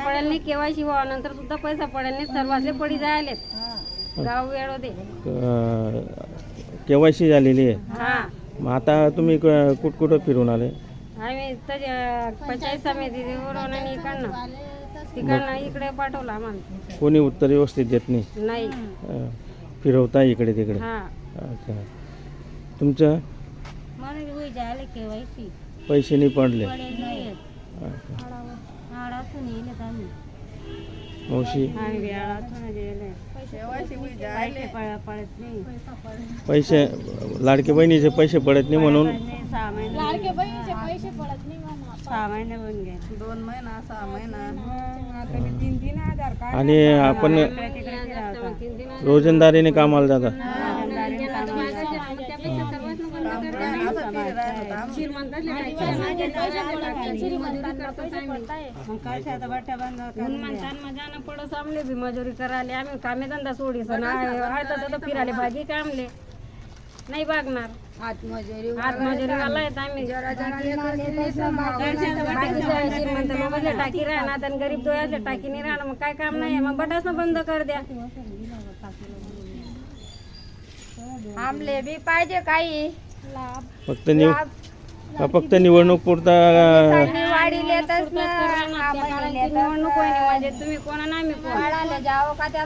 पडेल नाही केवायसी व्हावनंतर सुद्धा पैसा पडेल नाही सर्वांचे पडी जायले गाव वेळ होते केवायसी झालेली आहे. हा मग आता तुम्ही कुठं फिरून आले? आम्ही पंचायत समितीवरून आणि तिकडनं इकडे पाठवलं आम्हाला. कोणी उत्तर व्यवस्थित देत नाही? नाही फिरवता इकडे तिकडे. हा अच्छा. तुमचं केवायसी पैसे नाही पडले? मावशी पैसे लाडके बहिणीचे पैसे पडत नाही म्हणून 6 महिने लाडके बहिणीचे पैसे पडत नाही म्हणून 6 महिने बन गए 2 महिना 6 महिना आता 3-3 हजार का. आणि आपण रोजंदारीने कामाला जाता? मजुरी करायला आम्ही कामे धंदा सोडीस फिरायला भाजी कामले नाही बघणार. हातमजुरीवाला आहेत आम्ही. श्रीमंत टाकी राहणार आणि गरीब दोयाच्या टाकी नाही राहणार. मग काय काम नाही मग बटासं बंद कर द्या. आमले बी पाहिजे काही फक्त निवडणूक पुरता निवडणूक म्हणजे तुम्ही कोणा नाही जावं का त्या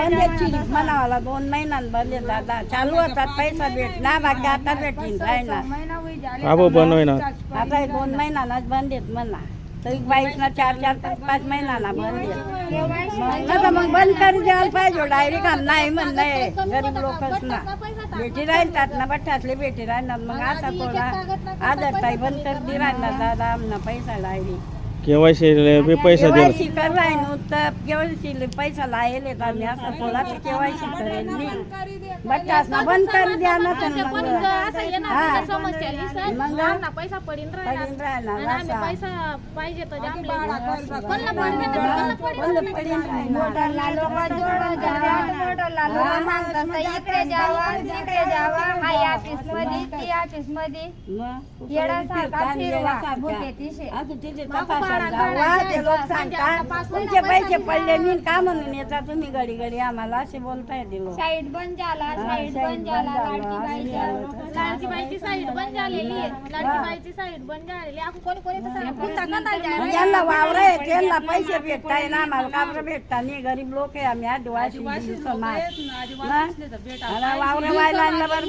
प्रत्येक मनावाला 2 महिन्यात बंद दादा चालू होतात पैसा भेटणार बाकी आता भेटतील बनवायना आता 2 महिन्यालाच बंद येत म्हणा. तरी 22 ना 4-5 महिन्याला बंद येत. मग बंद करून द्यायला पाहिजे. डायरेक्ट नाही म्हणणं गरीब लोकच ना भेटी राहतात ना बठ्ठातले भेटी राहणार. मग आता थोडा आदर ताई बंद कर दे राहणार दादा आमना पैसा डायरेक्ट केवायसी पैसा दिला केवायसी पैसा लायले असं थोडा केवायसी करेल बट्टास ना बंद कर द्या ना पैसा पडीन तुमचे पैसे पडले मी का म्हणून येता तुम्ही घडी घडी आम्हाला असे बोलताय दिलो. साईड बंद झाला लाडकी बाईची साईड बंद झालेली आहे. लाडकी बाईची साईड बंद झालेली यांना वावर आहे त्यांना पैसे भेटताय ना आम्हाला का भेटता नाही. गरीब लोक आहे आम्ही आदिवासी समाज वावर व्हायला बरोबर